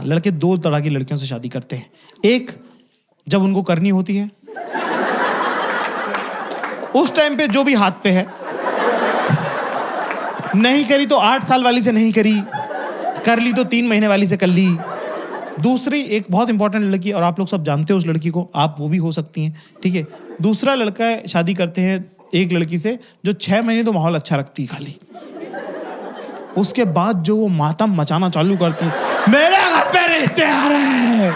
लड़के दो तरह की लड़कियों से शादी करते हैं। एक, जब उनको करनी होती है, उस टाइम पे जो भी हाथ पे है, नहीं करी तो 8 साल वाली से नहीं करी, कर ली तो 3 महीने वाली से कर ली। दूसरी एक बहुत इंपॉर्टेंट लड़की, और आप लोग सब जानते हो उस लड़की को, आप वो भी हो सकती हैं, ठीक है। दूसरा लड़का शादी करते हैं एक लड़की से जो 6 महीने तो माहौल अच्छा रखती है खाली, उसके बाद जो वो मातम मचाना चालू करती है, मेरे घर पे रिश्ते आ रहे हैं,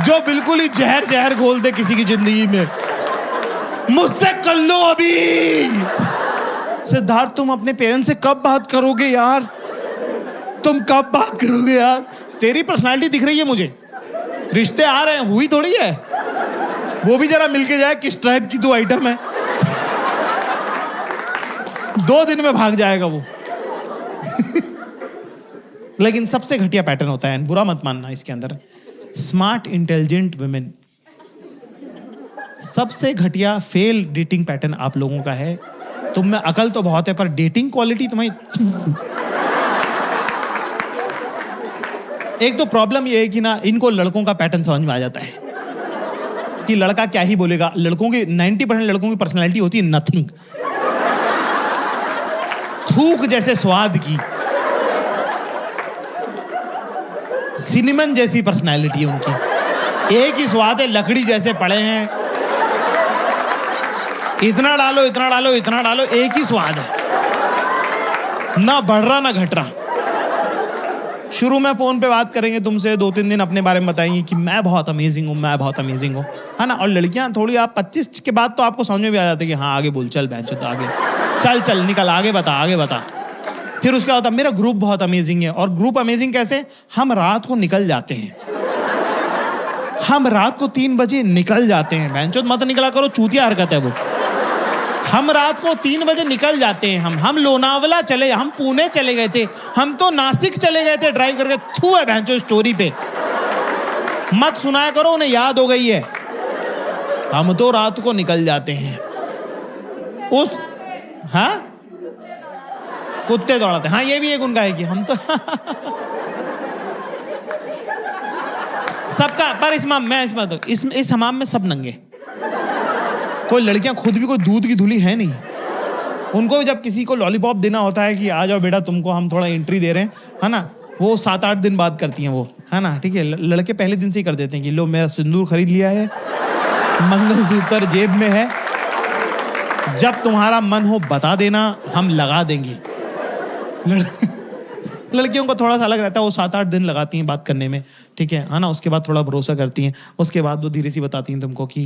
जो बिल्कुल ही जहर जहर घोल दे किसी की जिंदगी में, मुझसे कर लो अभी। सिद्धार्थ, तुम अपने पेरेंट्स से कब बात करोगे यार? तुम कब बात करोगे यार? तेरी पर्सनालिटी दिख रही है मुझे, रिश्ते आ रहे हैं, हुई थोड़ी है। वो भी जरा मिलके जाए किस टाइप की 2 आइटम है। 2 दिन में भाग जाएगा वो। लेकिन सबसे घटिया पैटर्न होता है, बुरा मत मानना इसके अंदर, स्मार्ट इंटेलिजेंट वुमेन। सबसे घटिया फेल डेटिंग पैटर्न आप लोगों का है। तुम में अकल तो बहुत है पर डेटिंग क्वालिटी तुम्हारी। एक तो प्रॉब्लम ये है कि ना, इनको लड़कों का पैटर्न समझ में आ जाता है कि लड़का क्या ही बोलेगा। लड़कों की 90% लड़कों की पर्सनैलिटी होती है नथिंग, थूक जैसे स्वाद की, सिनेमन जैसी पर्सनैलिटी है उनकी। एक ही स्वाद है, लकड़ी जैसे पड़े हैं, इतना डालो इतना डालो इतना डालो, एक ही स्वाद है, ना बढ़ रहा ना घट रहा। शुरू में फोन पे बात करेंगे तुमसे, 2-3 दिन अपने बारे में बताएंगे कि मैं बहुत अमेजिंग हूँ, मैं बहुत अमेजिंग हूँ, है ना। और लड़कियां थोड़ी, आप 25 के बाद तो आपको समझ में भी आ जाती है कि हाँ आगे बोल, चल बहन तो आगे चल चल निकल, आगे बता आगे बता। फिर उसका होता मेरा ग्रुप बहुत अमेजिंग है। और ग्रुप अमेजिंग कैसे? हम रात को निकल जाते हैं, हम रात को 3 बजे निकल जाते हैं। बहन मत निकला करो, चूतिया हरकत है वो। हम रात को 3 बजे निकल जाते हैं। हम लोनावला चले, हम पुणे चले गए थे, हम तो नासिक चले गए थे ड्राइव करके। थू है बहनचो स्टोरी पे, मत सुनाया करो, उन्हें याद हो गई है। हम तो रात को निकल जाते हैं उस, हाँ कुत्ते दौड़ाते, हाँ ये भी एक उनका है कि हम तो सबका। पर इस हमाम में सब नंगे। कोई लड़कियां खुद भी कोई दूध की धुली है नहीं। उनको जब किसी को लॉलीपॉप देना होता है कि आ जाओ बेटा तुमको हम थोड़ा एंट्री दे रहे हैं, है ना, वो 7-8 दिन बाद करती हैं वो, है ना, ठीक है। लड़के पहले दिन से ही कर देते हैं कि लो मेरा सिंदूर खरीद लिया है, मंगलसूत्र जेब में है, जब तुम्हारा मन हो बता देना, हम लगा देंगे। लड़कियों को थोड़ा सा अलग रहता है, वो 7-8 दिन लगाती हैं बात करने में, ठीक है ना। उसके बाद थोड़ा भरोसा करती हैं, उसके बाद वो धीरे से बताती हैं तुमको कि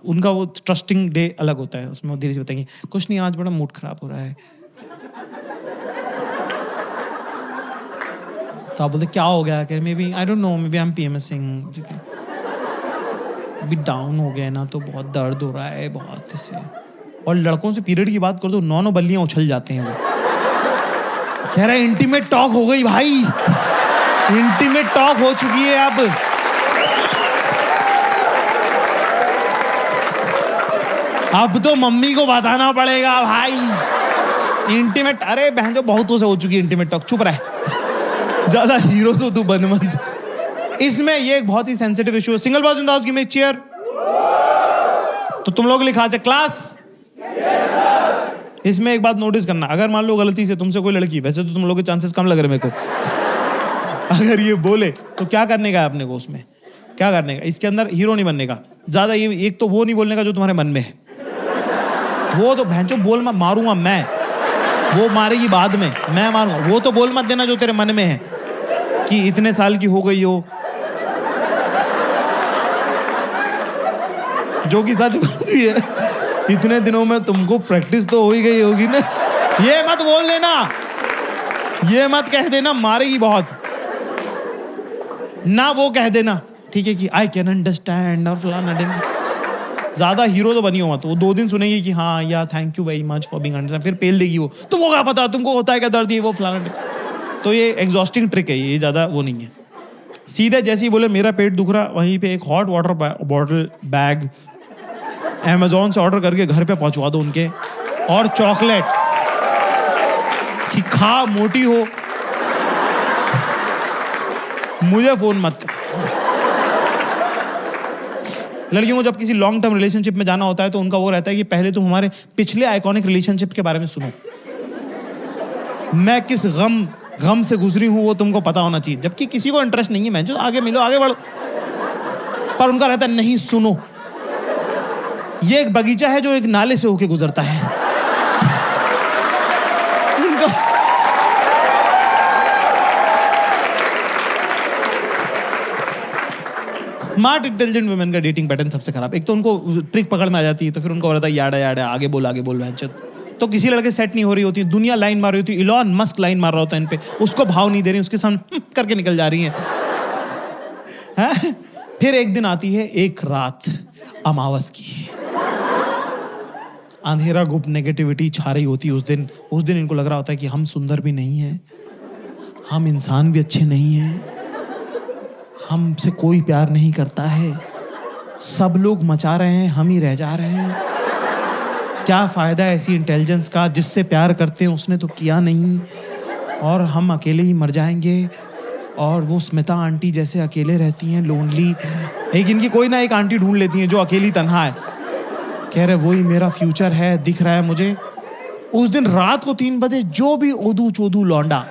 उनका वो ट्रस्टिंग डे अलग होता है, उसमें वो धीरे से बताएंगी कुछ नहीं आज बड़ा मूड खराब हो रहा है। तो आप बोलते क्या हो गया? कह may be I don't know, may be I am PMSing, ठीक है, अभी डाउन हो गया ना तो बहुत दर्द हो रहा है बहुत इससे। और लड़कों से पीरियड की बात करो तो 9 बल्लियां उछल जाते हैं वो। कह रहा है इंटीमेट टॉक हो गई भाई, इंटीमेट टॉक हो चुकी है अब तो मम्मी को बताना पड़ेगा भाई इंटीमेट। अरे बहन जो बहुतों से हो चुकी है इंटीमेट टॉक, चुप रहे, ज्यादा हीरो तो तू बन मत। इसमें ये एक बहुत ही सेंसिटिव इशू है। Single boys in the house, give me cheer. तो तुम लोग लिखा है क्लास। इसमें एक बात नोटिस करना, अगर मान लो गलती से तुमसे कोई लड़की, वैसे तो तुम लोगों के चांसेस कम लग रहे मेरे को, अगर ये बोले तो क्या करने का है अपने को? उसमें क्या करने का? इसके अंदर हीरो नहीं बनने का ज्यादा। ये एक तो वो नहीं बोलने का जो तुम्हारे मन में है, वो तो भैंचो बोल मत, मारूंगा मैं, वो मारेगी बाद में, मैं मारूंगा। वो तो बोल मत देना जो तेरे मन में है कि इतने साल की हो गई हो, जो कि सच बात भी है। इतने दिनों में तुमको प्रैक्टिस तो हो ही गई होगी ना। ये मत बोल देना, ये मत कह देना, मारेगी बहुत ना। वो कह देना ठीक है कि आई कैन अंडरस्टैंड और फलाना दिन। ज्यादा हीरो तो बनी हो मत। वो 2 दिन सुनेगी कि हाँ या thank you very much for being understand, फिर पेल देगी वो, तुमको क्या पता, तुमको होता है क्या दर्द, ये वो फलाना। तो ये एग्जॉस्टिंग ट्रिक है, ये ज्यादा वो नहीं है। सीधे जैसे ही बोले मेरा पेट दुख रहा, वहीं पे एक hot water bottle bag Amazon से ऑर्डर करके घर पे पहुंचवा दो उनके, और चॉकलेट कि खा मोटी हो। मुझे फोन मत कर। लड़कियों को जब किसी लॉन्ग टर्म रिलेशनशिप में जाना होता है तो उनका वो रहता है कि पहले तुम हमारे पिछले आइकॉनिक रिलेशनशिप के बारे में सुनो। मैं किस गम से गुजरी हूं वो तुमको पता होना चाहिए। जबकि किसी को इंटरेस्ट नहीं है, मैं जो आगे मिलो आगे बढ़ो, पर उनका रहता है नहीं सुनो। ये एक बगीचा है जो एक नाले से होके गुजरता है। इनको स्मार्ट इंटेलिजेंट वुमेन का डेटिंग पैटर्न सबसे खराब। एक तो उनको ट्रिक पकड़ में आ जाती है, तो फिर उनको रहता है याड़ा याड़ा आगे बोल भैंचोद। तो किसी लड़के सेट नहीं हो रही होती, दुनिया लाइन मार रही होती, इलॉन मस्क लाइन मार रहा होता है इन पे, उसको भाव नहीं दे रही, उसके सामने करके निकल जा रही हैं। फिर एक दिन आती है एक रात अमावस की, अंधेरा गुप्त नेगेटिविटी छा रही होती है उस दिन इनको लग रहा होता है कि हम सुंदर भी नहीं हैं, हम इंसान भी अच्छे नहीं हैं, हमसे कोई प्यार नहीं करता है, सब लोग मचा रहे हैं, हम ही रह जा रहे हैं। क्या फायदा ऐसी इंटेलिजेंस का, जिससे प्यार करते हैं उसने तो किया नहीं, और हम अकेले ही मर जाएंगे। और वो स्मिता आंटी जैसे अकेले रहती हैं, लोनली। एक इनकी कोई ना एक आंटी ढूंढ लेती हैं जो अकेली तन्हा है, कह रहे वही मेरा फ्यूचर है, दिख रहा है मुझे। उस दिन रात को 3 बजे जो भी ओदू चोदू लौंडा,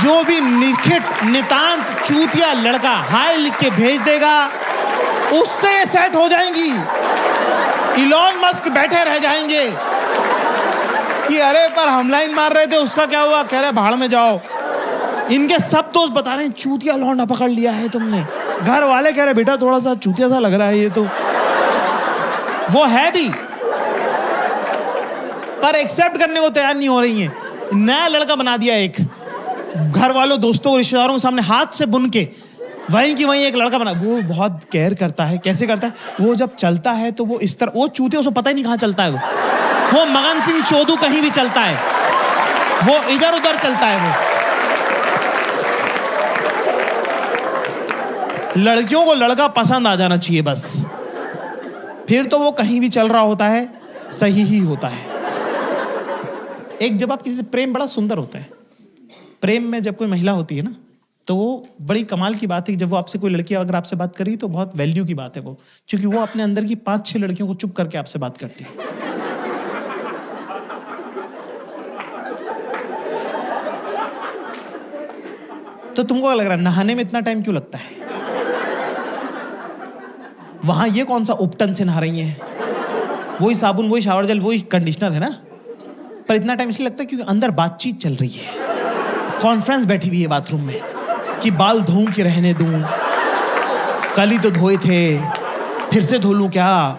जो भी निखिट नितांत चूतिया लड़का हाय लिख के भेज देगा, उससे ये सेट हो जाएंगी। इलॉन मस्क बैठे रह जाएंगे कि अरे पर हम लाइन मार रहे थे, उसका क्या हुआ, कह रहे भाड़ में जाओ। इनके सब दोस्त बता रहे हैं चूतिया लौंडा पकड़ लिया है तुमने। घर वाले कह रहे बेटा थोड़ा सा चूतिया सा लग रहा है ये तो, वो है भी, पर एक्सेप्ट करने को तैयार नहीं हो रही है। नया लड़का बना दिया एक, घर वालों दोस्तों रिश्तेदारों के सामने हाथ से बुन के वहीं की वहीं एक लड़का बना। वो बहुत केयर करता है। कैसे करता है? वो जब चलता है तो वो इस तरह, वो चूते उसको पता ही नहीं कहाँ चलता है। वो मगन सिंह चोदू कहीं भी चलता है, वो इधर उधर चलता है। वो लड़कियों को लड़का पसंद आ जाना चाहिए बस, फिर तो वो कहीं भी चल रहा होता है, सही ही होता है। एक जब आप किसी से, प्रेम बड़ा सुंदर होता है। प्रेम में जब कोई महिला होती है ना, तो वो बड़ी कमाल की बात है कि जब वो आपसे, कोई लड़की अगर आपसे बात करी तो बहुत वैल्यू की बात है वो, क्योंकि वो अपने अंदर की 5-6 लड़कियों को चुप करके आपसे बात करती है। तो तुमको क्या लग रहा है नहाने में इतना टाइम क्यों लगता है? वहां ये कौन सा उपटन से नहा रही हैं? वही साबुन, वही शावर जेल, वही कंडीशनर है ना, पर इतना टाइम इसलिए लगता है क्योंकि अंदर बातचीत चल रही है, कॉन्फ्रेंस बैठी हुई है बाथरूम में कि बाल धोऊं कि रहने दूं, कल ही तो धोए थे, फिर से धो लूं क्या,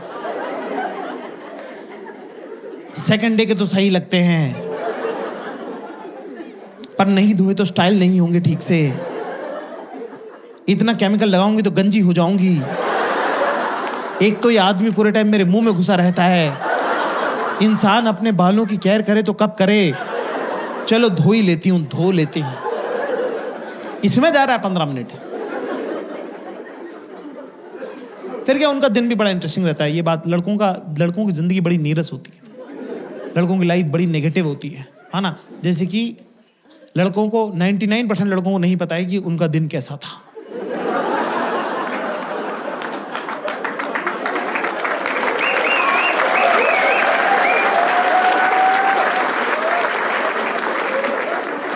सेकंड डे के तो सही लगते हैं, पर नहीं धोए तो स्टाइल नहीं होंगे ठीक से, इतना केमिकल लगाऊंगी तो गंजी हो जाऊंगी, एक तो ये आदमी पूरे टाइम मेरे मुंह में घुसा रहता है, इंसान अपने बालों की केयर करे तो कब करे, चलो धो ही लेती हूं, धो लेते हैं। इसमें जा रहा है 15 मिनट। फिर क्या, उनका दिन भी बड़ा इंटरेस्टिंग रहता है। ये बात लड़कों की जिंदगी बड़ी नीरस होती है, लड़कों की लाइफ बड़ी नेगेटिव होती है ना। जैसे कि लड़कों को 99% लड़कों को नहीं पता है कि उनका दिन कैसा था।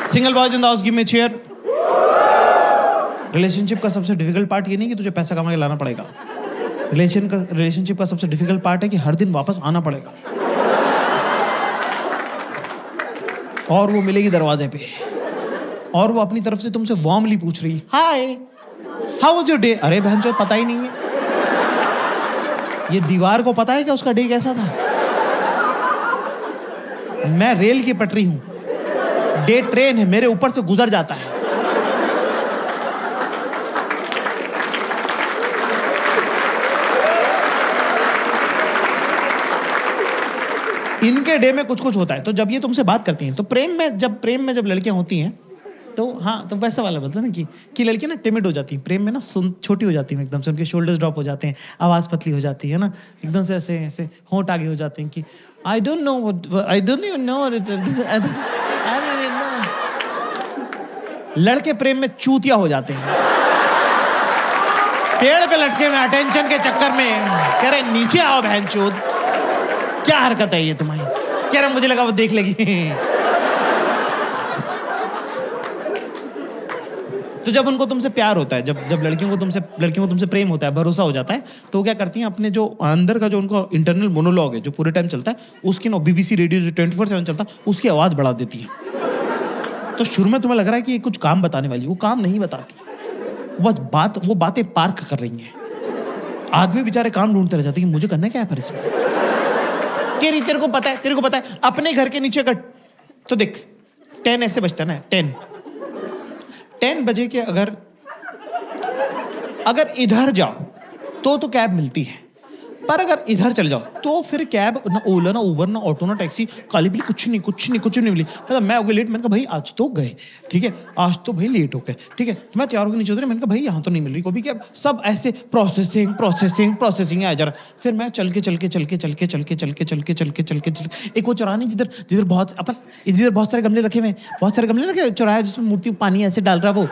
Single boys in the house give me a chair. Relationship का सबसे डिफिकल्ट पार्ट ये नहीं कि तुझे पैसा कमा के लाना पड़ेगा, रिलेशनशिप का सबसे डिफिकल्ट पार्ट है कि हर दिन वापस आना पड़ेगा, और वो मिलेगी दरवाजे पे, और वो अपनी तरफ से तुमसे वार्मली पूछ रही है, hi how was your day. अरे बहन चो पता ही नहीं है, ये दीवार को पता है क्या उसका डे कैसा था? मैं रेल की पटरी हूं, डे ट्रेन है, मेरे ऊपर से गुजर जाता है। इनके डे में कुछ कुछ होता है। तो जब ये तुमसे बात करती हैं तो प्रेम में जब लड़कियां होती हैं तो हाँ, तो वैसा वाला बोलता है ना कि लड़कियां ना टिमिड हो जाती हैं प्रेम में ना, छोटी हो जाती हैं एकदम से, उनके शोल्डर्स ड्रॉप हो जाते हैं, आवाज़ पतली हो जाती है ना, एकदम से ऐसे ऐसे होंठ आगे हो जाते हैं कि आई डोंट इवन नो लड़के प्रेम में चूतिया हो जाते हैं, पेड़ पे लटके में अटेंशन के चक्कर में कह रहे नीचे आओ बहनचोद। क्या हरकत है ये तुम्हारी? कह रहे मुझे लगा वो देख लेगी। तो जब उनको तुमसे प्यार होता है, जब लड़कियों को तुमसे प्रेम होता है, भरोसा हो जाता है, तो वो क्या करती हैं, अपने जो अंदर का जो उनको इंटरनल मोनोलॉग है जो पूरे टाइम चलता है, उसकी ना BBC रेडियो जो 24/7 चलता है, उसकी आवाज़ बढ़ा देती है। तो शुरू में तुम्हें लग रहा है कि ये कुछ काम बताने वाली, वो काम नहीं बताती, बस वो बातें पार्क कर रही हैं। आदमी बेचारे काम ढूंढते रह जाते हैं कि मुझे करना क्या है पर इसमें। तेरे को पता है अपने घर के नीचे का, तो देख 10 ऐसे बजता है ना, 10 बजे के अगर इधर जाओ तो कैब मिलती है, पर अगर इधर चल जाओ तो फिर कैब ना, ओला ना, उबर ना, ऑटो ना, टैक्सी, काली बिल्ली कुछ नहीं मिली। मतलब मैं हो गया लेट, मैंने कहा भाई आज तो गए, ठीक है, आज तो भाई लेट हो गए, ठीक है, मैं तैयार होकर नीचे उतरे, मैंने कहा भाई यहाँ तो नहीं मिल रही कोई भी कैब, सब ऐसे प्रोसेसिंग है जरा। फिर मैं चल के एक वो चौराहा नहीं जिधर बहुत सारे गमले रखे, चौराहा जिसमें मूर्ति पानी ऐसे डाल रहा है वो।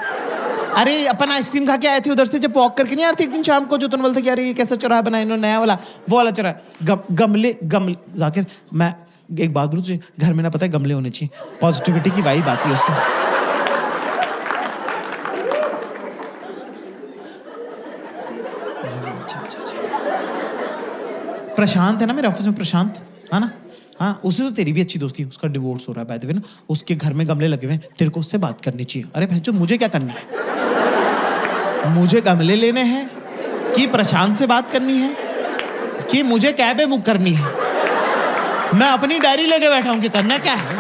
अरे अपन आइसक्रीम खा के आए थे उधर से, जब वॉक करके नहीं आ रही थी एक दिन शाम को, जो तुम बोलते कि अरे ये कैसा चौराहा बनाया इन्होंने नया वाला, वो वाला चौराहा। गमले जाकिर, मैं एक बात बोलूं तुझे, घर में ना पता है गमले होने चाहिए, पॉजिटिविटी की वाइब आती है उससे। प्रशांत है ना मेरे ऑफिस में, प्रशांत है ना, हाँ, उससे तो तेरी भी अच्छी दोस्ती है, उसका डिवोर्स हो रहा है बाय द वे ना, उसके घर में गमले लगे हुए हैं, तेरे को उससे बात करनी चाहिए। अरे भैंचो मुझे क्या करना है? मुझे गमले लेने हैं कि प्रशांत से बात करनी है कि मुझे कैब बुक करनी है? मैं अपनी डायरी लेके बैठा हूं कि करना क्या है।